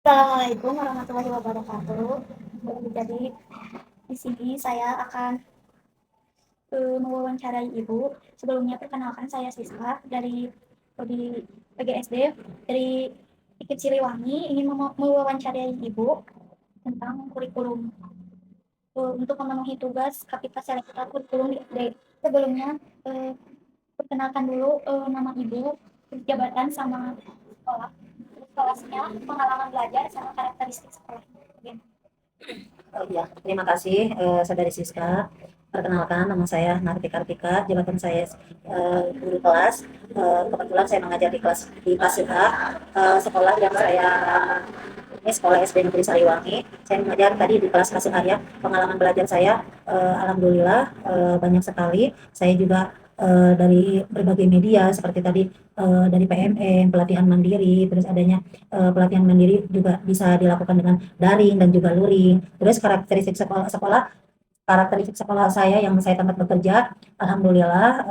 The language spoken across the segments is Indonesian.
Assalamualaikum warahmatullahi wabarakatuh. Jadi di sini saya akan mewawancarai Ibu. Sebelumnya perkenalkan saya Siska dari PGSD dari IKIP Siliwangi, ingin mewawancarai Ibu tentang kurikulum untuk memenuhi tugas Kapita Selekta Kurikulum di SD. Sebelumnya perkenalkan dulu nama Ibu, jabatan sama sekolah, kelasnya, pengalaman belajar sama karakteristik sekolah. Oh iya, terima kasih Saudari Siska. Perkenalkan, nama saya Narti Kartika, jabatan saya guru kelas. Kebetulan saya mengajar di kelas A, sekolah yang saya ini sekolah SD Negeri Sariwangi. Saya mengajar tadi di kelas A ya. Pengalaman belajar saya, alhamdulillah banyak sekali. Saya juga dari berbagai media seperti tadi dari PMM, pelatihan mandiri, terus adanya pelatihan mandiri juga bisa dilakukan dengan daring dan juga luring. Terus karakteristik sekolah saya yang saya tempat bekerja, alhamdulillah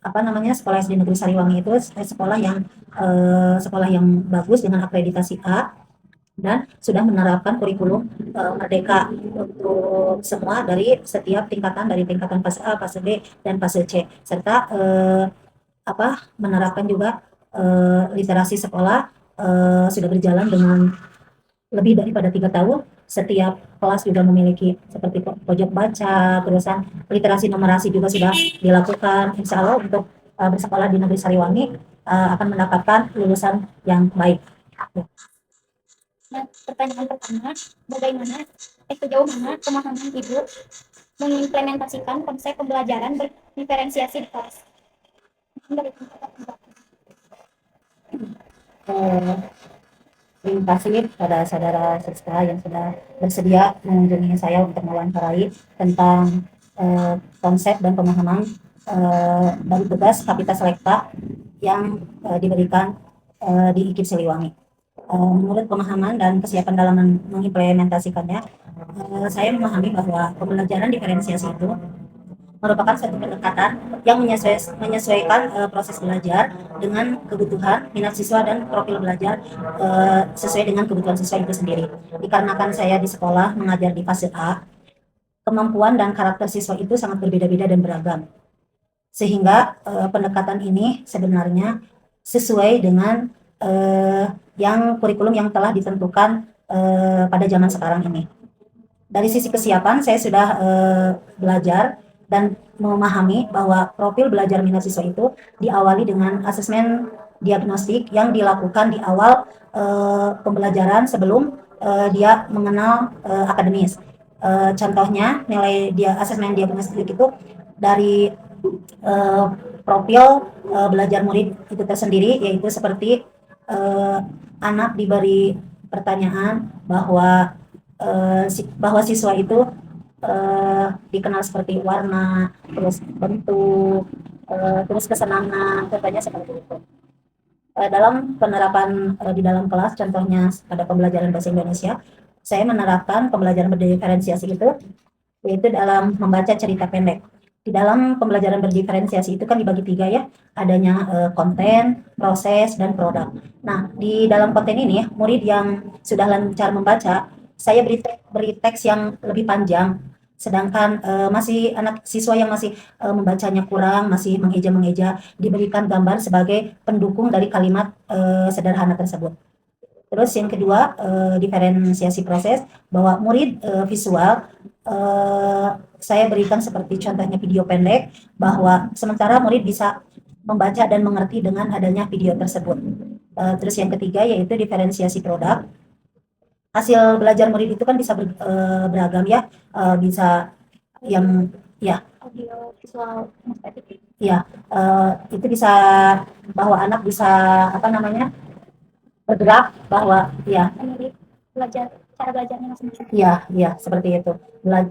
apa namanya sekolah SD Negeri Sariwangi itu sekolah yang bagus dengan akreditasi A dan sudah menerapkan kurikulum merdeka untuk semua dari setiap tingkatan dari tingkatan fase A, fase B, dan fase C serta menerapkan juga literasi sekolah sudah berjalan dengan lebih daripada 3 tahun. Setiap kelas juga memiliki seperti pojok baca, terusan literasi numerasi juga sudah dilakukan. Insya Allah untuk bersekolah di Negeri Sariwangi akan mendapatkan lulusan yang baik. Nah, pertanyaan pertama, bagaimana, sejauh mana pemahaman Ibu mengimplementasikan konsep pembelajaran berdiferensiasi di kelas? Eh, Terima kasih pada saudara Siska yang sudah bersedia mengunjungi saya untuk mewawancarai tentang konsep dan pemahaman dari tugas Kapita Selekta yang diberikan di IKIP Siliwangi. Menurut pemahaman dan kesiapan dalam mengimplementasikannya, saya memahami bahwa pembelajaran diferensiasi itu merupakan suatu pendekatan yang menyesuaikan proses belajar dengan kebutuhan minat siswa dan profil belajar sesuai dengan kebutuhan siswa itu sendiri. Dikarenakan saya di sekolah mengajar di fase A, kemampuan dan karakter siswa itu sangat berbeda-beda dan beragam. Sehingga pendekatan ini sebenarnya sesuai dengan yang kurikulum yang telah ditentukan pada zaman sekarang ini. Dari sisi kesiapan, saya sudah belajar dan memahami bahwa profil belajar minat siswa itu diawali dengan asesmen diagnostik yang dilakukan di awal pembelajaran sebelum dia mengenal akademis. Contohnya, nilai asesmen diagnostik itu dari profil belajar murid itu tersendiri, yaitu seperti anak diberi pertanyaan bahwa siswa itu dikenal seperti warna, terus bentuk, terus kesenangan, contohnya seperti itu. Dalam penerapan di dalam kelas, contohnya pada pembelajaran bahasa Indonesia, saya menerapkan pembelajaran berdiferensiasi itu, yaitu dalam membaca cerita pendek. Di dalam pembelajaran berdiferensiasi itu kan dibagi 3 ya, adanya konten, proses, dan produk. Nah, di dalam konten ini, murid yang sudah lancar membaca, saya beri teks yang lebih panjang, sedangkan masih anak siswa yang masih membacanya kurang, masih mengeja-mengeja, diberikan gambar sebagai pendukung dari kalimat sederhana tersebut. Terus yang kedua, diferensiasi proses, bahwa murid visual saya berikan seperti contohnya video pendek, bahwa sementara murid bisa membaca dan mengerti dengan adanya video tersebut. Terus yang ketiga yaitu diferensiasi produk. Hasil belajar murid itu kan bisa beragam ya, bisa yang ya Audio visual ya itu bisa bahwa anak bisa bergerak, bahwa ya memilih belajar cara belajarnya masing-masing. iya, seperti itu.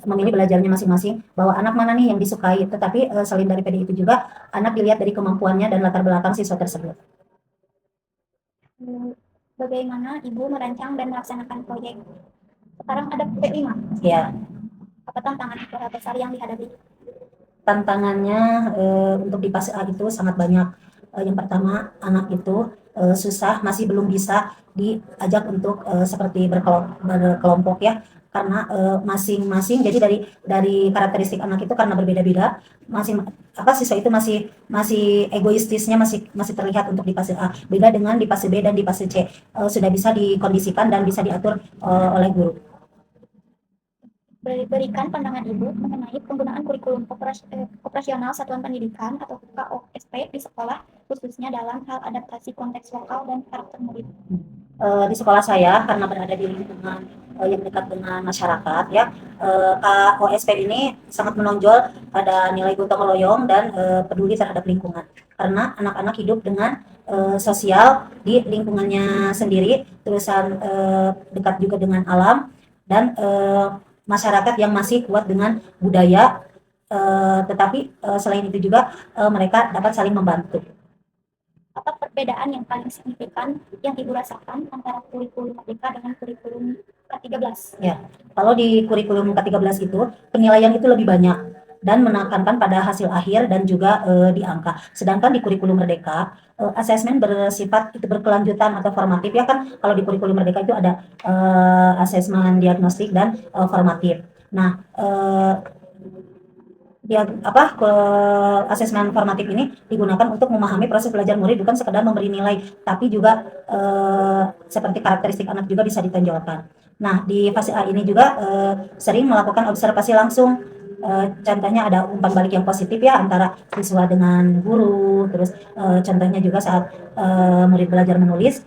Memilih belajarnya masing-masing, bahwa anak mana nih yang disukai. Tetapi selain dari itu juga, anak dilihat dari kemampuannya dan latar belakang siswa tersebut. Bagaimana Ibu merancang dan melaksanakan proyek? Sekarang ada P5. Ya, Apa tantangan besar yang dihadapi? tantangannya untuk di fase A itu sangat banyak. Yang pertama, anak itu susah, masih belum bisa diajak untuk seperti berkelompok ya, karena masing-masing jadi dari karakteristik anak itu karena berbeda-beda, masing apa siswa itu masih masih egoistisnya masih masih terlihat untuk di fase A, beda dengan di fase B dan di fase C sudah bisa dikondisikan dan bisa diatur oleh guru. Berikan pandangan Ibu mengenai penggunaan kurikulum operasional satuan pendidikan atau KOSP di sekolah, khususnya dalam hal adaptasi konteks lokal dan karakter murid. Di sekolah saya karena berada di lingkungan yang dekat dengan masyarakat ya, KOSP ini sangat menonjol pada nilai gotong royong dan peduli terhadap lingkungan. Karena anak-anak hidup dengan sosial di lingkungannya sendiri, terusan dekat juga dengan alam dan masyarakat yang masih kuat dengan budaya, tetapi selain itu juga mereka dapat saling membantu. Apa perbedaan yang paling signifikan yang Ibu rasakan antara kurikulum Merdeka dengan kurikulum K13? Ya, kalau di kurikulum K13 itu penilaian itu lebih banyak dan menekankan pada hasil akhir dan juga di angka. Sedangkan di kurikulum Merdeka asesmen bersifat itu berkelanjutan atau formatif ya kan. Kalau di kurikulum Merdeka itu ada asesmen diagnostik dan formatif. Nah, dia apa ke asesmen formatif ini digunakan untuk memahami proses belajar murid, bukan sekedar memberi nilai, tapi juga seperti karakteristik anak juga bisa ditonjolkan. Nah, di fase A ini juga sering melakukan observasi langsung. Contohnya ada umpan balik yang positif ya antara siswa dengan guru, terus contohnya juga saat murid belajar menulis,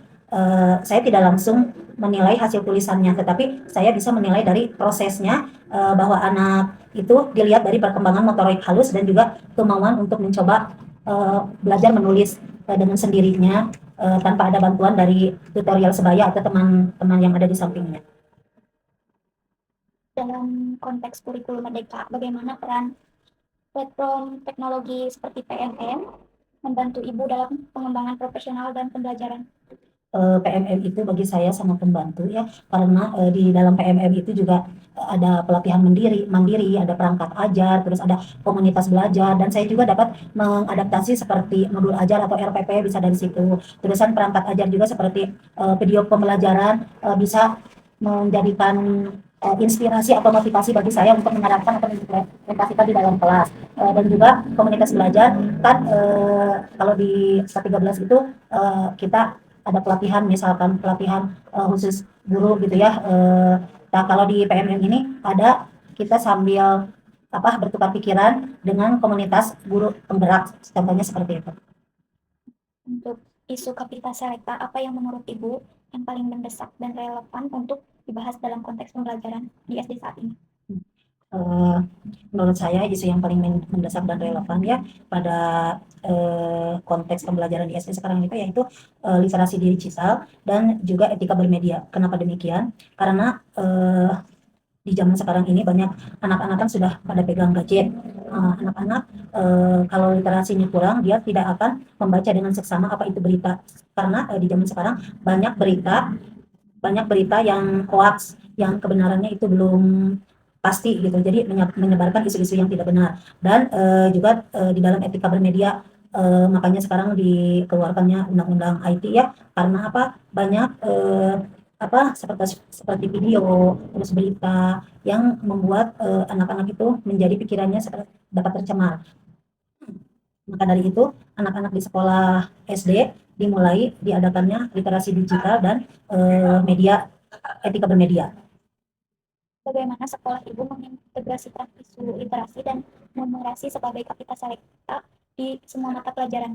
saya tidak langsung menilai hasil tulisannya, tetapi saya bisa menilai dari prosesnya, bahwa anak itu dilihat dari perkembangan motorik halus dan juga kemauan untuk mencoba belajar menulis dengan sendirinya tanpa ada bantuan dari tutorial sebaya atau teman-teman yang ada di sampingnya. Dalam konteks kurikulum Merdeka, bagaimana peran platform teknologi seperti PMM membantu Ibu dalam pengembangan profesional dan pembelajaran? PMM itu bagi saya sangat membantu ya, karena di dalam PMM itu juga ada pelatihan mandiri, ada perangkat ajar, terus ada komunitas belajar, dan saya juga dapat mengadaptasi seperti modul ajar atau RPP bisa dari situ. Terusan perangkat ajar juga seperti video pembelajaran bisa menjadikan inspirasi atau motivasi bagi saya untuk menerapkan atau mengimplementasikan di dalam kelas. Dan juga komunitas belajar kan kalau di K13 itu kita ada pelatihan, misalkan pelatihan khusus guru gitu ya. Nah, kalau di PMM ini ada kita sambil bertukar pikiran dengan komunitas guru penggerak, contohnya seperti itu. Untuk isu Kapita Selecta, apa yang menurut Ibu yang paling mendesak dan relevan untuk dibahas dalam konteks pembelajaran di SD saat ini? Menurut saya isu yang paling mendesak dan relevan ya pada konteks pembelajaran di SD sekarang itu yaitu literasi digital dan juga etika bermedia. Kenapa demikian? Karena di zaman sekarang ini banyak anak-anak kan sudah pada pegang gadget. Anak-anak kalau literasinya kurang, dia tidak akan membaca dengan seksama apa itu berita. Karena di zaman sekarang banyak berita yang hoax, yang kebenarannya itu belum pasti gitu. Jadi menyebarkan isu-isu yang tidak benar. Dan juga di dalam etika bermedia, makanya sekarang dikeluarkannya undang-undang IT ya, karena banyak seperti video, terus berita yang membuat anak-anak itu menjadi pikirannya dapat tercemar. Maka dari itu, anak-anak di sekolah SD dimulai diadakannya literasi digital dan media, etika bermedia. Bagaimana sekolah Ibu mengintegrasikan isu literasi dan numerasi sebagai Kapita Selecta di semua mata pelajaran?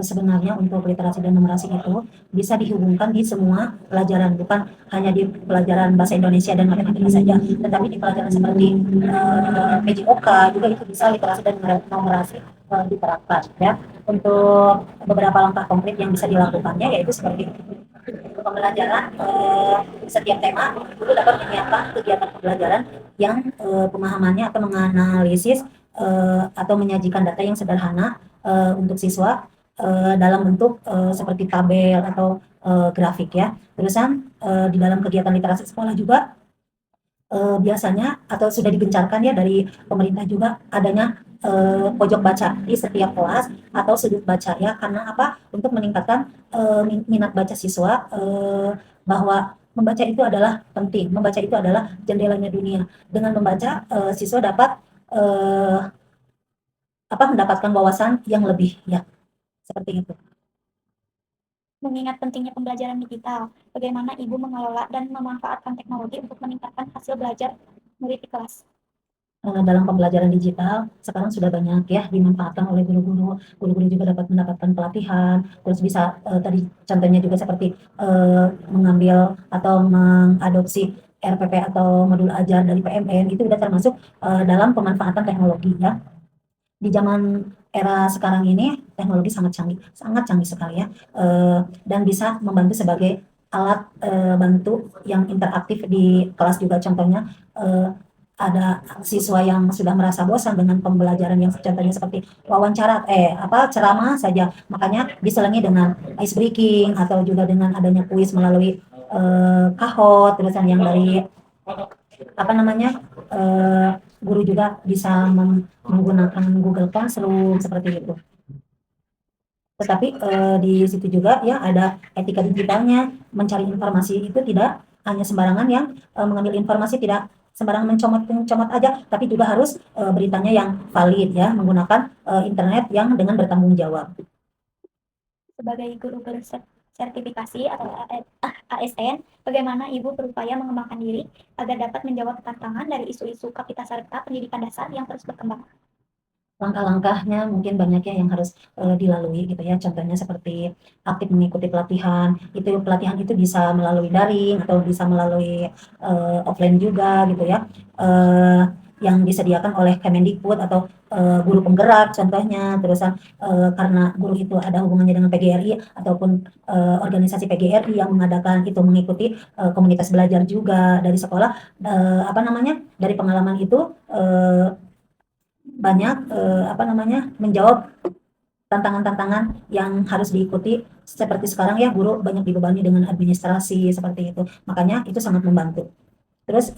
Sebenarnya untuk literasi dan numerasi itu bisa dihubungkan di semua pelajaran, bukan hanya di pelajaran bahasa Indonesia dan matematika saja, tetapi di pelajaran seperti PJOK juga itu bisa literasi dan numerasi diterapkan ya. Untuk beberapa langkah konkret yang bisa dilakukannya yaitu seperti pembelajaran setiap tema guru dapat menyiapkan kegiatan pembelajaran yang pemahamannya atau menganalisis atau menyajikan data yang sederhana untuk siswa dalam bentuk seperti tabel atau grafik ya. Terusan di dalam kegiatan literasi sekolah juga biasanya atau sudah digencarkan ya dari pemerintah juga adanya pojok baca di setiap kelas atau sudut baca ya, karena apa? Untuk meningkatkan minat baca siswa, bahwa membaca itu adalah penting, membaca itu adalah jendelanya dunia. Dengan membaca siswa dapat mendapatkan wawasan yang lebih ya, seperti itu. Mengingat pentingnya pembelajaran digital, bagaimana Ibu mengelola dan memanfaatkan teknologi untuk meningkatkan hasil belajar murid di kelas? Dalam pembelajaran digital sekarang sudah banyak ya dimanfaatkan oleh guru-guru. Guru-guru juga dapat mendapatkan pelatihan, terus bisa tadi contohnya juga seperti mengambil atau mengadopsi RPP atau modul ajar dari PMN, itu sudah termasuk dalam pemanfaatan teknologi ya. Di zaman era sekarang ini teknologi sangat canggih sekali ya, dan bisa membantu sebagai alat bantu yang interaktif di kelas juga. Contohnya ada siswa yang sudah merasa bosan dengan pembelajaran yang contohnya seperti wawancara ceramah saja, makanya diselingi dengan ice breaking atau juga dengan adanya kuis melalui Kahoot, terusan yang dari eh, guru juga bisa menggunakan Google Classroom seperti itu. Tetapi di situ juga ya ada etika digitalnya, mencari informasi itu tidak hanya sembarangan yang mengambil informasi, tidak sembarangan mencomot aja, tapi juga harus beritanya yang valid ya, menggunakan internet yang dengan bertanggung jawab. Sebagai guru bersertifikasi atau ASN, bagaimana Ibu berupaya mengembangkan diri agar dapat menjawab tantangan dari isu-isu Kapitaserta pendidikan dasar yang terus berkembang? Langkah-langkahnya mungkin banyak ya yang harus dilalui gitu ya. Contohnya seperti aktif mengikuti pelatihan. Pelatihan itu bisa melalui daring atau bisa melalui offline juga gitu ya. Yang disediakan oleh Kemendikbud atau guru penggerak contohnya. Terusan karena guru itu ada hubungannya dengan PGRI ataupun organisasi PGRI yang mengadakan itu, mengikuti komunitas belajar juga dari sekolah, dari pengalaman itu banyak menjawab tantangan-tantangan yang harus diikuti. Seperti sekarang ya, guru banyak dibebani dengan administrasi seperti itu, makanya itu sangat membantu. Terus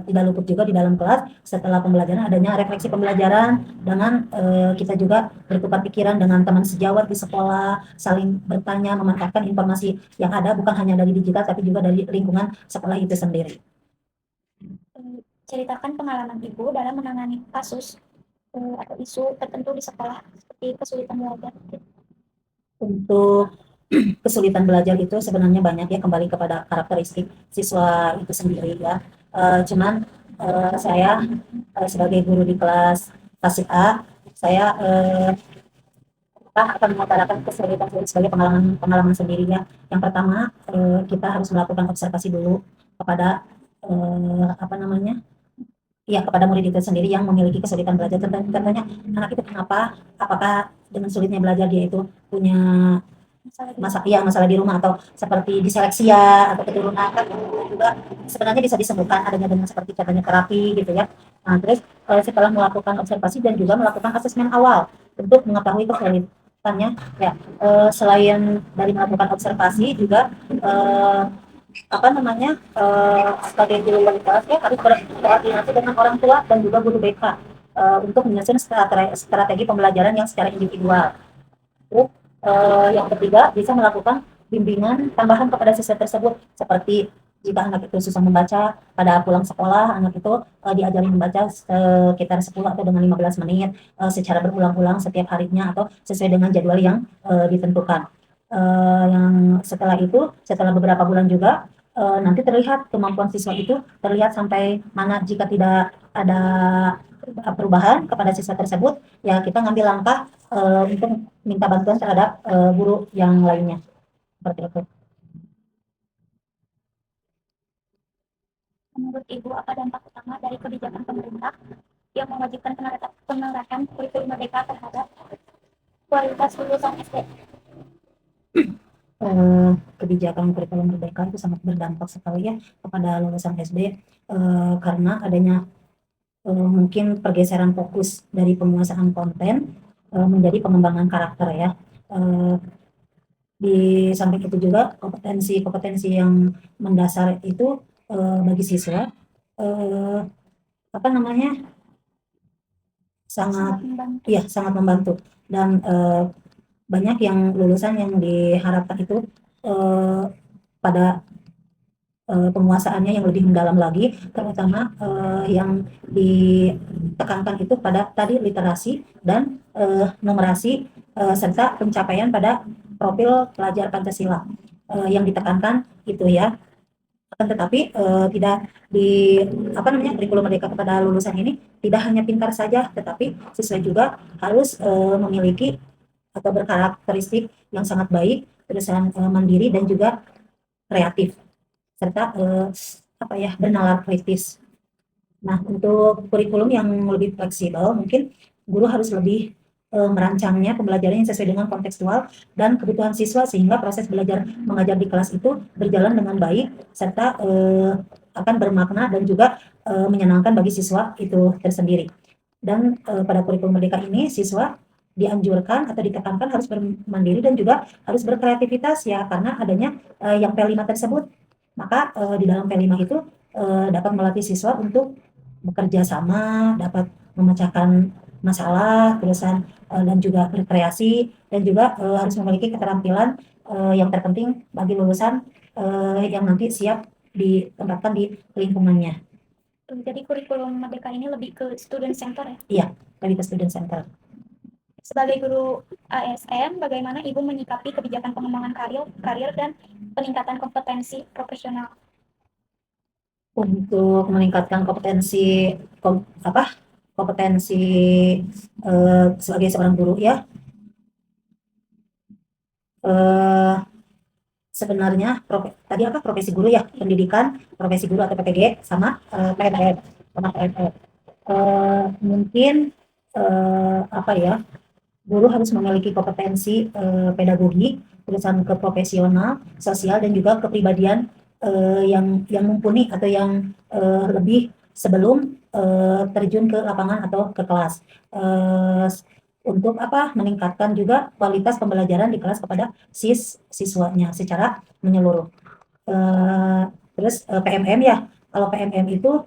tidak luput juga di dalam kelas setelah pembelajaran adanya refleksi pembelajaran dengan kita juga bertukar pikiran dengan teman sejawat di sekolah, saling bertanya, memanfaatkan informasi yang ada bukan hanya dari digital tapi juga dari lingkungan sekolah itu sendiri. Ceritakan pengalaman Ibu dalam menangani kasus atau isu tertentu di sekolah seperti kesulitan belajar. Untuk kesulitan belajar itu sebenarnya banyak ya, kembali kepada karakteristik siswa itu sendiri ya. Cuman saya sebagai guru di kelas Fasik A, saya akan mengutarakan kesulitan sebagai pengalaman sendirinya. Yang pertama, kita harus melakukan observasi dulu kepada kepada murid itu sendiri yang memiliki kesulitan belajar. Contohnya anak itu kenapa, apakah dengan sulitnya belajar dia itu punya masalah di rumah, atau seperti diseleksia atau keturunan, kan juga sebenarnya bisa disembuhkan adanya dengan seperti katanya terapi gitu ya. Nah, terus setelah melakukan observasi dan juga melakukan asesmen awal untuk mengetahui kesulitannya ya, selain dari melakukan observasi juga sebagai guru wali kelas ya harus berkoordinasi dengan orang tua dan juga guru BK untuk menyusun strategi pembelajaran yang secara individual. Terus yang ketiga, bisa melakukan bimbingan tambahan kepada siswa tersebut, seperti jika anak itu susah membaca, pada pulang sekolah anak itu diajari membaca sekitar 10 atau dengan 15 menit secara berulang-ulang setiap harinya atau sesuai dengan jadwal yang ditentukan. Yang setelah beberapa bulan juga nanti terlihat kemampuan siswa itu terlihat sampai mana. Jika tidak ada perubahan kepada siswa tersebut, ya kita ngambil langkah untuk minta bantuan terhadap guru yang lainnya, seperti itu. Menurut Ibu, apa dampak utama dari kebijakan pemerintah yang mewajibkan penerapan kurikulum merdeka terhadap kualitas lulusan SD? Kebijakan kurikulum merdeka itu sangat berdampak sekali ya kepada lulusan SD, karena adanya mungkin pergeseran fokus dari penguasaan konten menjadi pengembangan karakter ya. Di samping itu juga kompetensi yang mendasar itu bagi siswa, eh, apa namanya sangat membantu. iya, sangat membantu dan, banyak yang lulusan yang diharapkan itu, pada, penguasaannya yang lebih mendalam lagi, terutama, yang ditekankan itu pada tadi literasi dan, numerasi, serta pencapaian pada profil pelajar Pancasila, yang ditekankan itu ya. Akan tetapi, tidak di apa namanya, kurikulum Merdeka kepada lulusan ini tidak hanya pintar saja, tetapi siswa juga harus, memiliki atau berkarakteristik yang sangat baik, terusan, mandiri dan juga kreatif, serta, apa ya, bernalar kritis. Nah, untuk kurikulum yang lebih fleksibel, mungkin guru harus lebih, merancangnya pembelajaran yang sesuai dengan kontekstual dan kebutuhan siswa sehingga proses belajar mengajar di kelas itu berjalan dengan baik serta, akan bermakna dan juga, menyenangkan bagi siswa itu tersendiri. Dan, pada kurikulum Merdeka ini siswa dianjurkan atau ditekankan harus bermandiri dan juga harus berkreativitas ya, karena adanya, yang P5 tersebut. Maka, di dalam P5 itu, dapat melatih siswa untuk bekerja sama, dapat memecahkan masalah, terusan, dan juga berkreasi dan juga, harus memiliki keterampilan, yang terpenting bagi lulusan, yang nanti siap ditempatkan di lingkungannya. Jadi kurikulum Merdeka ini lebih ke student center ya? Iya, lebih ke student center. Sebagai guru ASN, bagaimana Ibu menyikapi kebijakan pengembangan karir dan peningkatan kompetensi profesional? Untuk meningkatkan kompetensi kompetensi, sebagai seorang guru ya, sebenarnya tadi apa, profesi guru ya, pendidikan, profesi guru atau PPG sama, PNS sama PNS. Mungkin, apa ya, guru harus memiliki kompetensi, pedagogi, terusan ke profesional, sosial dan juga kepribadian, yang mumpuni atau yang, lebih sebelum, terjun ke lapangan atau ke kelas. Untuk apa, meningkatkan juga kualitas pembelajaran di kelas kepada siswanya secara menyeluruh. Terus, PMM ya, kalau PMM itu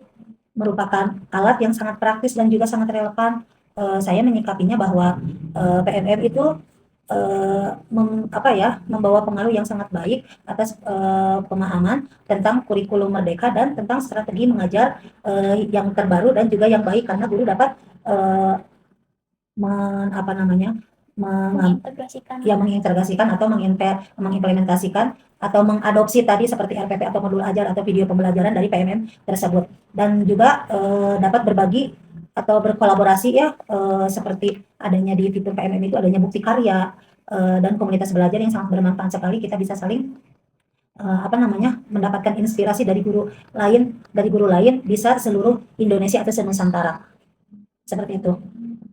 merupakan alat yang sangat praktis dan juga sangat relevan. Saya menyikapinya bahwa, PMM itu, membawa pengaruh yang sangat baik atas, pemahaman tentang kurikulum Merdeka dan tentang strategi mengajar, yang terbaru dan juga yang baik karena guru dapat, mengintegrasikan atau mengimplementasikan atau mengadopsi tadi seperti RPP atau modul ajar atau video pembelajaran dari PMM tersebut dan juga, dapat berbagi atau berkolaborasi ya, seperti adanya di fitur PMM itu adanya bukti karya, dan komunitas belajar yang sangat bermanfaat sekali. Kita bisa saling, mendapatkan inspirasi dari guru lain bisa seluruh Indonesia atau senusantara, seperti itu.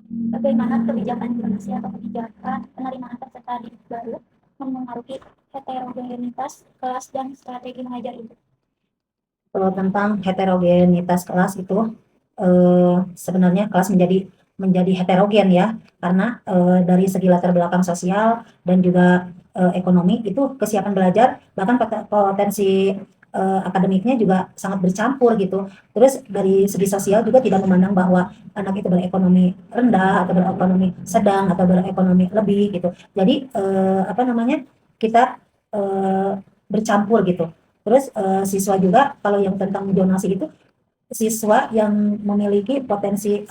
Bagaimana kebijakan zonasi atau kebijakan penerimaan peserta didik baru memengaruhi heterogenitas kelas dan strategi mengajar Ibu? Tentang heterogenitas kelas itu, sebenarnya kelas menjadi heterogen ya, karena, dari segi latar belakang sosial dan juga, ekonomi itu kesiapan belajar bahkan potensi, akademiknya juga sangat bercampur gitu. Terus dari segi sosial juga tidak memandang bahwa anak itu berekonomi rendah atau berekonomi sedang atau berekonomi lebih gitu. Jadi, kita, bercampur gitu. Terus, siswa juga kalau yang tentang zonasi itu, siswa yang memiliki potensi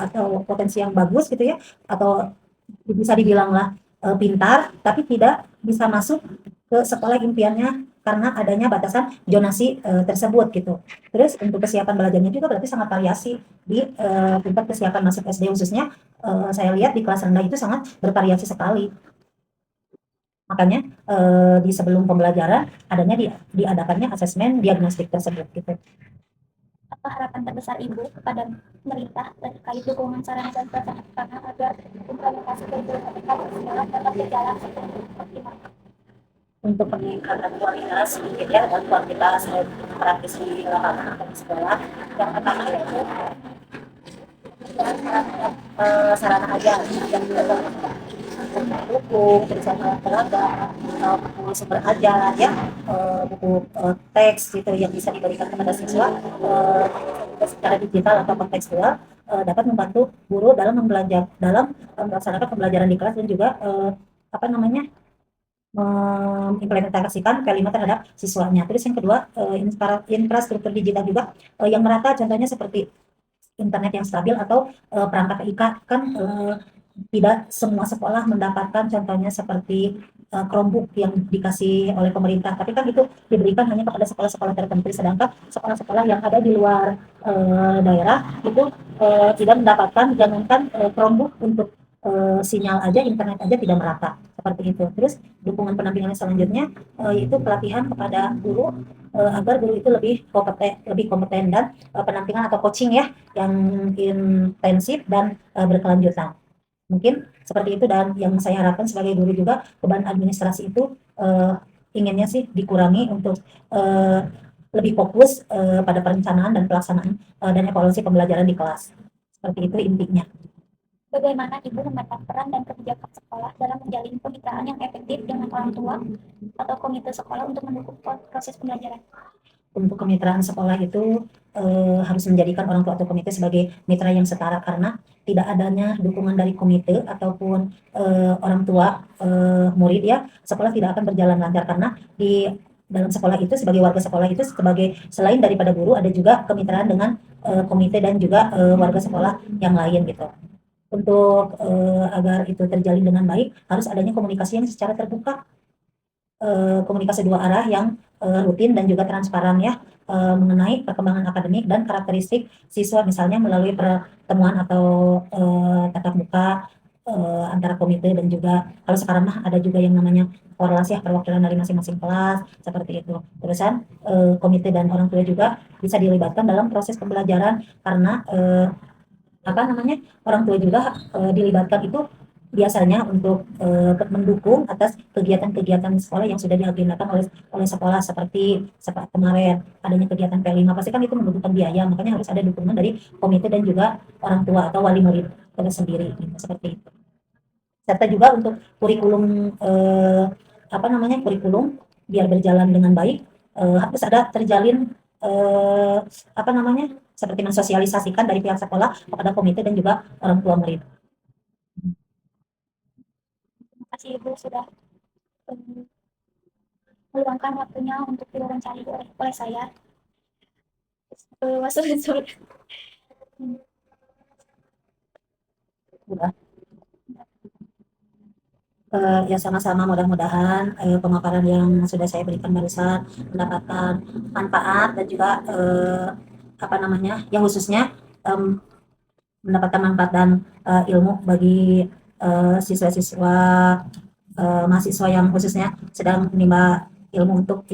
yang bagus gitu ya, atau bisa dibilanglah, pintar tapi tidak bisa masuk ke sekolah impiannya karena adanya batasan zonasi, tersebut gitu. Terus untuk kesiapan belajarnya juga berarti sangat variasi di, tingkat kesiapan masuk SD khususnya, saya lihat di kelas rendah itu sangat bervariasi sekali. Makanya, di sebelum pembelajaran diadakannya asesmen diagnostik tersebut gitu. Apa harapan terbesar Ibu kepada pemerintah terkait dukungan sarana dan prasarana agar implementasi kurikulum Pancasila dapat berjalan secara optimal? Untuk peningkatan kualitas mungkin ya dan kuantitas praktis di lapangan atau di sekolah, yang pertama yaitu sarana ajar yang buku, tulisan peraga, buku sumber ajar ya, buku teks gitu yang bisa diberikan kepada siswa secara digital atau kontekstual, dapat membantu guru dalam melaksanakan pembelajaran di kelas dan juga apa namanya mengimplementasikan P5 terhadap siswanya. Terus yang kedua, infrastruktur digital juga yang merata, contohnya seperti internet yang stabil atau perangkat TIK kan tidak semua sekolah mendapatkan, contohnya seperti Chromebook yang dikasih oleh pemerintah, tapi kan itu diberikan hanya kepada sekolah-sekolah tertentu, sedangkan sekolah-sekolah yang ada di luar daerah itu tidak mendapatkan, jangankan Chromebook, untuk sinyal aja, internet aja tidak merata seperti itu. Terus dukungan pendampingan selanjutnya itu pelatihan kepada guru agar guru itu lebih kompeten dan pendampingan atau coaching ya yang intensif dan berkelanjutan. Mungkin seperti itu, dan yang saya harapkan sebagai guru juga beban administrasi itu inginnya sih dikurangi untuk lebih fokus pada perencanaan dan pelaksanaan dan evaluasi pembelajaran di kelas. Seperti itu intinya. Bagaimana Ibu memandang peran dan kebijakan sekolah dalam menjalin kemitraan yang efektif dengan orang tua atau komite sekolah untuk mendukung proses pembelajaran? Untuk kemitraan sekolah itu harus menjadikan orang tua atau komite sebagai mitra yang setara, karena tidak adanya dukungan dari komite ataupun orang tua murid ya, sekolah tidak akan berjalan lancar, karena di dalam sekolah itu sebagai warga sekolah itu sebagai selain daripada guru ada juga kemitraan dengan komite dan juga warga sekolah yang lain gitu. Untuk agar itu terjalin dengan baik harus adanya komunikasi yang secara terbuka, komunikasi dua arah yang rutin dan juga transparan ya, mengenai perkembangan akademik dan karakteristik siswa, misalnya melalui pertemuan atau tatap muka antara komite dan juga kalau sekarang mah ada juga yang namanya korelasi ya, perwakilan dari masing-masing kelas seperti itu. Terusan komite dan orang tua juga bisa dilibatkan dalam proses pembelajaran, karena apa namanya orang tua juga dilibatkan itu biasanya untuk mendukung atas kegiatan-kegiatan sekolah yang sudah diagendakan oleh sekolah, seperti kemarin adanya kegiatan P5 pasti kan itu membutuhkan biaya, makanya harus ada dukungan dari komite dan juga orang tua atau wali murid itu sendiri gitu, seperti itu. Serta juga untuk kurikulum apa namanya kurikulum biar berjalan dengan baik harus ada terjalin eh, apa namanya seperti mensosialisasikan dari pihak sekolah kepada komite dan juga orang tua murid. Terima kasih Ibu sudah meluangkan waktunya untuk diwawancara oleh saya. Masuk sudah. Udah. Ya sama-sama, mudah-mudahan pemaparan yang sudah saya berikan barusan mendapatkan manfaat dan juga apa namanya yang khususnya mendapatkan manfaat dan ilmu bagi siswa-siswa mahasiswa yang khususnya sedang menimba ilmu untuk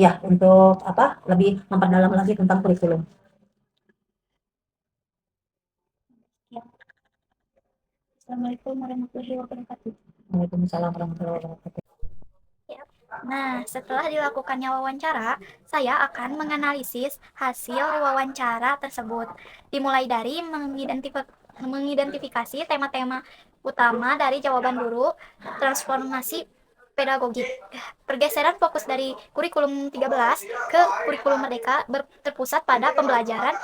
apa lebih memperdalam lagi tentang kurikulum. Ya. Assalamualaikum warahmatullahi wabarakatuh. Waalaikumsalam warahmatullahi wabarakatuh. Ya. Nah, setelah dilakukannya wawancara, saya akan menganalisis hasil wawancara tersebut. Dimulai dari mengidentifikasi tema-tema utama dari jawaban guru, transformasi pedagogik. Pergeseran fokus dari kurikulum 13 ke kurikulum merdeka terpusat pada pembelajaran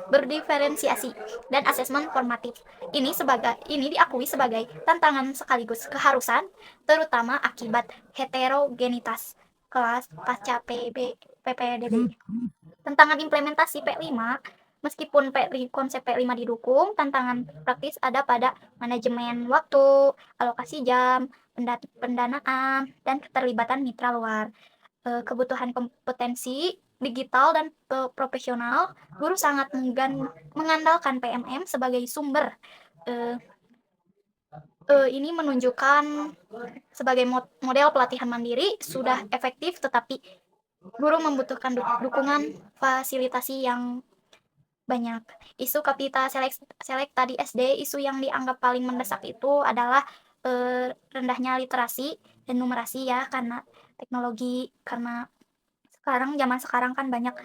berdiferensiasi dan asesmen formatif. Ini diakui sebagai tantangan sekaligus keharusan, terutama akibat heterogenitas kelas pasca PPDB. Tantangan implementasi P5, meskipun konsep P5 didukung, tantangan praktis ada pada manajemen waktu, alokasi jam, pendanaan, dan keterlibatan mitra luar. Kebutuhan kompetensi digital dan profesional, guru sangat mengandalkan PMM sebagai sumber. Ini menunjukkan sebagai model pelatihan mandiri sudah efektif, tetapi guru membutuhkan dukungan fasilitasi yang banyak. Isu kapital selek tadi SD, isu yang dianggap paling mendesak itu adalah rendahnya literasi dan numerasi ya, karena teknologi, karena zaman sekarang kan banyak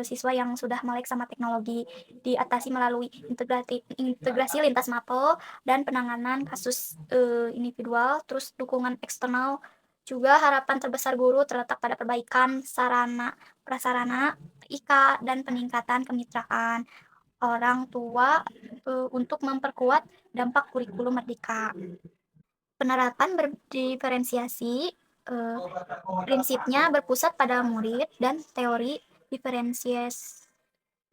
siswa yang sudah melek sama teknologi, diatasi melalui integrasi lintas mapel dan penanganan kasus individual, terus dukungan eksternal. Juga harapan terbesar guru terletak pada perbaikan sarana prasarana IK dan peningkatan kemitraan orang tua untuk memperkuat dampak kurikulum merdeka. Penerapan berdiferensiasi, prinsipnya berpusat pada murid dan teori differentiation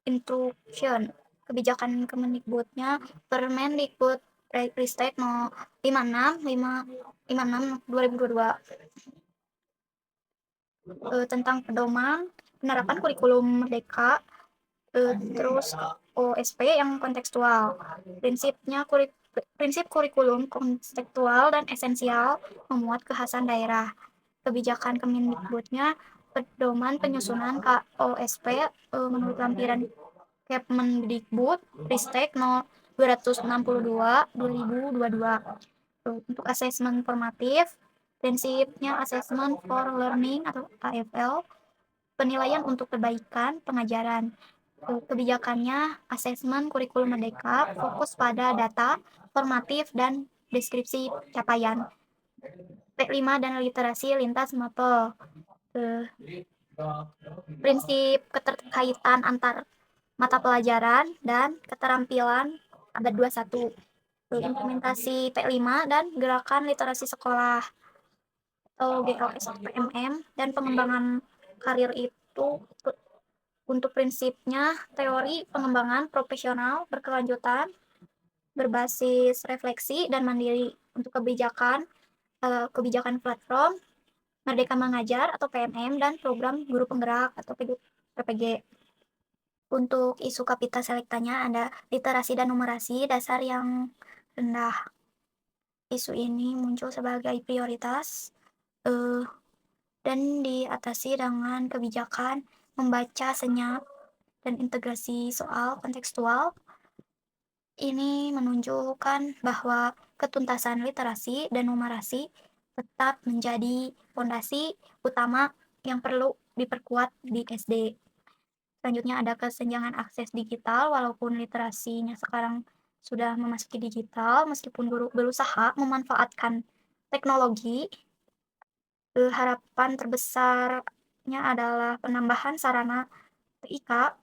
instruction. Kebijakan Kemendikbudnya Permendikbud Ristek no 56 2022 tentang pedoman penerapan kurikulum merdeka, terus OSP yang kontekstual. Prinsip kurikulum kontekstual dan esensial memuat kekhasan daerah. Kebijakan Kemendikbudnya pedoman penyusunan KOSP menurut lampiran Kemendikbud Ristek no 262 2022. Untuk asesmen formatif, prinsipnya Assessment for Learning atau AFL, penilaian untuk perbaikan pengajaran. Kebijakannya asesmen kurikulum merdeka fokus pada data formatif dan deskripsi capaian. P5 dan literasi lintas mapel. Prinsip keterkaitan antar mata pelajaran dan keterampilan abad 21. Implementasi P5 dan gerakan literasi sekolah atau GLS atau PMM dan pengembangan karir itu untuk prinsipnya teori pengembangan profesional berkelanjutan berbasis refleksi dan mandiri. Untuk kebijakan platform Merdeka Mengajar atau PMM dan program guru penggerak atau PPG. Untuk isu kapita selektanya ada literasi dan numerasi dasar yang rendah. Isu ini muncul sebagai prioritas dan diatasi dengan kebijakan membaca senyap dan integrasi soal kontekstual. Ini menunjukkan bahwa ketuntasan literasi dan numerasi tetap menjadi fondasi utama yang perlu diperkuat di SD. Selanjutnya ada kesenjangan akses digital, walaupun literasinya sekarang sudah memasuki digital, meskipun guru berusaha memanfaatkan teknologi, harapan terbesarnya adalah penambahan sarana TIK.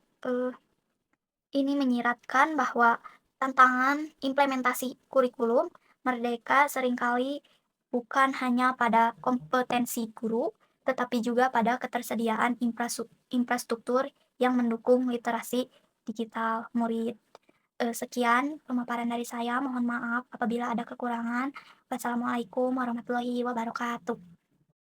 Ini menyiratkan bahwa tantangan implementasi kurikulum merdeka seringkali bukan hanya pada kompetensi guru, tetapi juga pada ketersediaan infrastruktur yang mendukung literasi digital murid. Sekian pemaparan dari saya, mohon maaf apabila ada kekurangan. Wassalamualaikum warahmatullahi wabarakatuh.